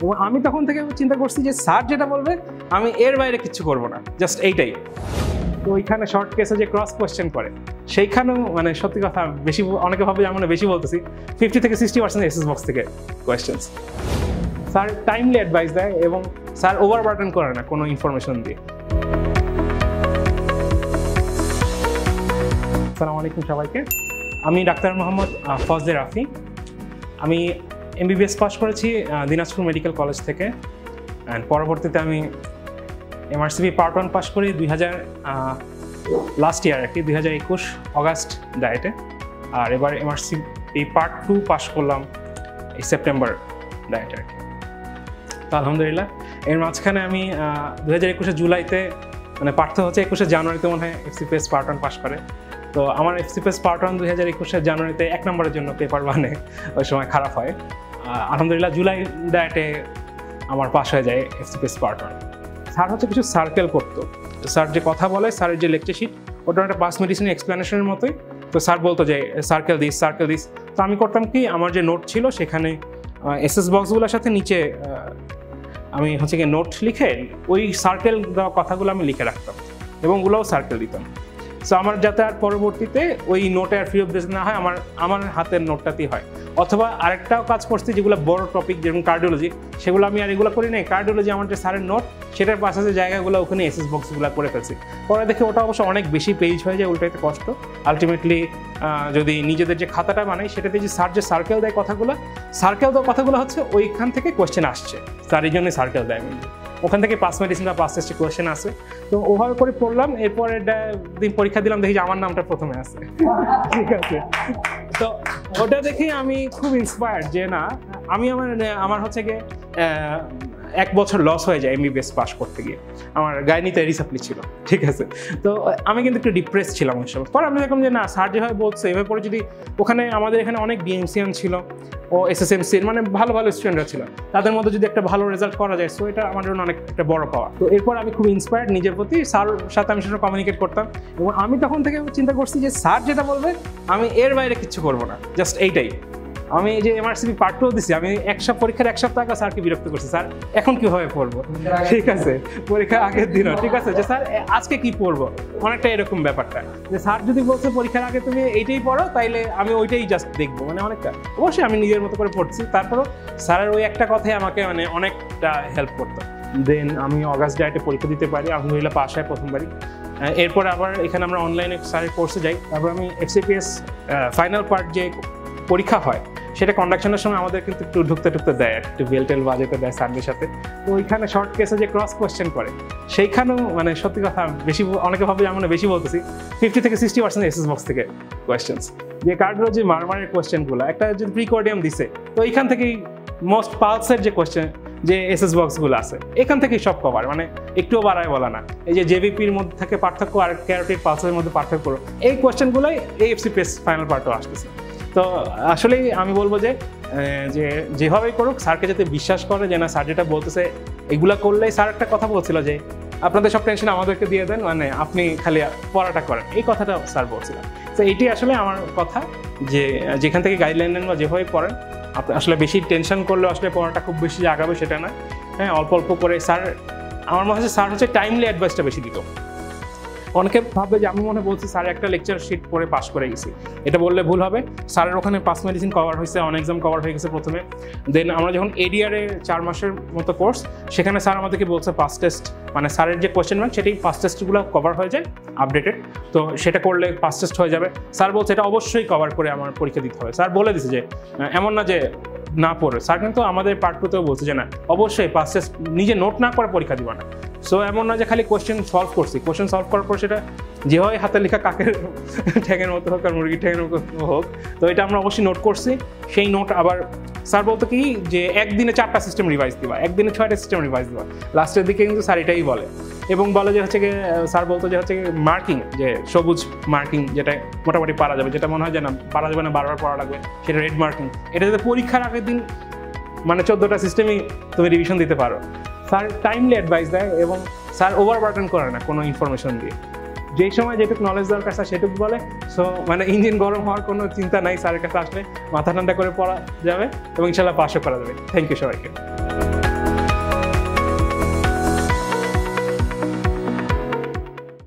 এবং আমি তখন থেকে চিন্তা করছি যে স্যার যেটা বলবে আমি এর বাইরে কিছু করব না, জাস্ট এইটাই। তো ওইখানে শর্ট কেসে যে ক্রস কোয়েশ্চেন করে সেইখানেও মানে সত্যি কথা বেশি, অনেকে ভাবে আমরা বেশি বলতেছি, 50 থেকে 60% এসএস বক্স থেকে কোয়েশ্চেন্স। স্যার টাইমলি অ্যাডভাইস দেয় এবং স্যার ওভারবার্ডেন করে না কোনো ইনফরমেশন দিয়ে। আসসালামু আলাইকুম সবাইকে, আমি ডাক্তার মোহাম্মদ ফজলে রাফি। আমি এমবিবিএস পাস করেছি দিনাজপুর মেডিকেল কলেজ থেকে, অ্যান্ড পরবর্তীতে আমি এমআরসিপি পার্ট 1 পাস করি লাস্ট ইয়ার আর কি 2021 অগাস্ট ডায়েটে। আর এবার এমআরসিপি পার্ট 2 পাস করলাম এই সেপ্টেম্বর ডায়েটে আর কি। তো আলহামদুলিল্লাহ এর মাঝখানে আমি 2021 জুলাইতে, মানে পার্থ হচ্ছে 21 জানুয়ারিতে মনে হয় এফসিপিএস পার্ট 1 পাস করে। তো আমার এফসিপিএস পার্ট 1 2021 জানুয়ারিতে 1 নম্বরের জন্য পেপার বানে ওই সময় খারাপ হয়। আলহামদুলিল্লাহ জুলাই ডায়েটে আমার পাস হয়ে যায় এফসিপিএস পার্ট 1। স্যার হচ্ছে কিছু সার্কেল করতো, স্যার যে কথা বলে, স্যারের যে লেকচার শিট ওটা একটা পাস মেডিসিন এক্সপ্লেনেশনের মতোই। তো স্যার বলতো যে সার্কেল দিস। তো আমি করতাম কি, আমার যে নোট ছিল সেখানে এসএস বক্সগুলোর সাথে নিচে আমি হচ্ছে কি নোট লিখে ওই সার্কেল দেওয়া কথাগুলো আমি লিখে রাখতাম এবং ওগুলোও সার্কেল দিতাম। সো আমার যাতে আর পরবর্তীতে ওই নোটে আর ফ্রি অফ দিস না হয়, আমার হাতের নোটটাতেই হয়। অথবা আরেকটাও কাজ করছি, যেগুলো বড় টপিক যেরকম কার্ডিওলজি, সেগুলো আমি আর এগুলো করি নাই। কার্ডিওলজি আমার যে স্যারের নোট সেটার পাশে জায়গাগুলো ওখানে এসএস বক্সগুলো করে ফেলছি। পরে দেখে ওটা অবশ্য অনেক বেশি পেজ হয়ে যায়, উল্টাইতে কষ্ট। আলটিমেটলি যদি নিজেদের যে খাতাটা বানাই সেটাতে যে স্যার যে সার্কেল দেওয়া কথাগুলো হচ্ছে ওইখান থেকে কোয়েশ্চেন আসছে, স্যার এই জন্যই সার্কেল দেয়। ওখান থেকে পাস মেডিসিন বা পাস টেস্টে কোয়েশ্চেন আছে। তো ওভাবে করে পড়লাম, এরপরে দিন পরীক্ষা দিলাম, দেখি যে আমার নামটা প্রথমে আছে। ঠিক আছে, তো ওটা দেখে আমি খুব ইন্সপায়ার্ড যে না, আমি আমার হচ্ছে গিয়ে 1 বছর লস হয়ে যায় এমবিবিএস পাস করতে গিয়ে। আমার গাইনিতে রিসাপ্লি ছিল, ঠিক আছে। তো আমি কিন্তু একটু ডিপ্রেস ছিলাম ওই সময়। পরে আমি দেখলাম যে না, স্যার যেভাবে বলছে এভাবে পরে যদি ওখানে আমাদের এখানে অনেক বিএমসিএন ছিল ও এসএসএমসির মানে ভালো স্টুডেন্টরা ছিল, তাদের মধ্যে যদি একটা ভালো রেজাল্ট করা যায়, সো এটা আমার জন্য অনেক একটা বড় পাওয়া। তো এরপর আমি খুব ইন্সপায়ার্ড নিজের প্রতি, স্যার সাথে আমি সেটা কমিউনিকেট করতাম এবং আমি তখন থেকে চিন্তা করছি যে স্যার যেটা বলবে আমি এর বাইরে কিছু করবো না, জাস্ট এইটাই। আমি এই যে এমআরসিপি পার্ট 2 দিছি, আমি পরীক্ষার 1 সপ্তাহ আগে স্যারকে বিরক্ত করছি, স্যার এখন কিভাবে পড়বো, ঠিক আছে, পরীক্ষার আগের দিনও, ঠিক আছে, যে স্যার আজকে কি পড়বো, অনেকটা এরকম ব্যাপারটা যে স্যার যদি বলছে পরীক্ষার আগে তুমি এইটাই পড়ো, তাইলে আমি ওইটাই জাস্ট দেখবো, মানে অনেকটা। অবশ্যই আমি নিজের মতো করে পড়ছি, তারপরও স্যারের ওই একটা কথাই আমাকে মানে অনেকটা হেল্প করতো। দেন আমি অগাস্ট ডায়েটে পরীক্ষা দিতে পারি, আলহামদুলিল্লাহ পাস হয় প্রথমবারই। এরপর আবার এখানে আমরা অনলাইনে স্যারের কোর্সে যাই। তারপর আমি এফসিপিএস ফাইনাল পার্ট যে পরীক্ষা হয় সেটা কন্ডাকশনের সময় আমাদের কিন্তু একটু ঢুকতে দেয়, একটু বেলটেল বাজাতে দেয় স্যারদের সাথে। তো ওইখানে শর্ট কেসে যে ক্রস কোয়েশ্চেন করে সেইখানেও মানে সত্যি কথা বেশি, অনেকে ভাবে আমরা বেশি বলতেছি, 50 থেকে 60% এসএস বক্স থেকে কোয়েশ্চেন্স। যে কার্ডিওলজি মারমারের কোয়েশ্চেনগুলো একটা যদি প্রিকর্ডিয়াম দিছে, তো এইখান থেকেই মোস্ট পালসের যে কোয়েশ্চেন যে এসএস বক্সগুলো আছে এখান থেকেই সব কভার, মানে একটুও বাড়ায় বলা না। এই যে জেভিপির মধ্যে থেকে পার্থক্য আর ক্যারোটিড পালসের মধ্যে পার্থক্য, এই কোয়েশ্চেনগুলোই এই এফসিপিএস ফাইনাল পার্টও আসতেছে। তো আসলেই আমি বলবো যে যেভাবেই করুক স্যারকে যাতে বিশ্বাস করে যে না, স্যার যেটা বলতেছে এগুলা করলেই, স্যার একটা কথা বলছিল যে আপনাদের সব টেনশন আমাদেরকে দিয়ে দেন, মানে আপনি খালি পড়াটা করেন, এই কথাটা স্যার বলছিলেন। তো এইটি আসলে আমার কথা, যে যেখান থেকে গাইডলাইন নেন বা যেভাবে পড়েন, আপনি আসলে বেশি টেনশন করলে আসলে পড়াটা খুব বেশি আগাবে সেটা না। হ্যাঁ, অল্প অল্প করে স্যার, আমার মনে হচ্ছে স্যার হচ্ছে টাইমলি অ্যাডভাইসটা বেশি দিত। অনেকে ভাববে যে আমি মনে বলছি স্যার একটা লেকচার শিট পড়ে পাস করে গেছি, এটা বললে ভুল হবে। স্যারের ওখানে পাস মেডিসিন কভার হয়েছে, অন এক্সাম কভার হয়ে গেছে প্রথমে। দেন আমরা যখন এডিআরে 4 মাসের মতো কোর্স, সেখানে স্যার আমাদেরকে বলছে পাস টেস্ট, মানে স্যারের যে কোয়েশ্চেন ব্যাংক সেটাই পাস টেস্টগুলো কভার হয়ে যায় আপডেটেড, তো সেটা করলে পাস টেস্ট হয়ে যাবে। স্যার বলছে এটা অবশ্যই কভার করে আমার পরীক্ষা দিতে হবে। স্যার বলে দিছে যে এমন না যে না পড়ে, স্যার কিন্তু আমাদের পার্ট 2তেও বলছে যে না, অবশ্যই পাস টেস্ট নিজে নোট না করে পরীক্ষা দিবা না। সো এমন না যে খালি কোয়েশ্চেন সলভ করছি, কোয়েশ্চেন সলভ করার পর সেটা যেভাবে হাতে লেখা কাকের ঠ্যাঙের মতো হোক আর মুরগির ঠ্যাঙের মতো হোক, তো এটা আমরা অবশ্যই নোট করছি। সেই নোট আবার স্যার বলতো কি যে একদিনে 4টা সিস্টেম রিভাইজ দিবা, একদিনে 6টা সিস্টেম রিভাইজ দিবা, লাস্টের দিকে কিন্তু স্যার এটাই বলে। এবং বলে যে হচ্ছে গিয়ে স্যার বলতো যে হচ্ছে মার্কিং, যে সবুজ মার্কিং যেটা মোটামুটি পারা যাবে, যেটা মনে হয় যে না পারা যাবে না, বারবার পড়া লাগবে, সেটা রেড মার্কিং। এটা যাতে পরীক্ষার আগের দিন মানে 14টা সিস্টেমই তুমি রিভিশন দিতে পারো। স্যার টাইমলি অ্যাডভাইস দেয় এবং স্যার ওভারবার্ডেন করে না কোনো ইনফরমেশন দিয়ে। যেই সময় যেটুকু নলেজ দরকার স্যার সেটুকু বলে। সো মানে ইঞ্জিন গরম হওয়ার কোনো চিন্তা নাই, স্যারের কাছে আসলে মাথা ঠান্ডা করে পড়া যাবে এবং ইনশাল্লাহ পাসও করা যাবে। থ্যাংক ইউ সবাইকে।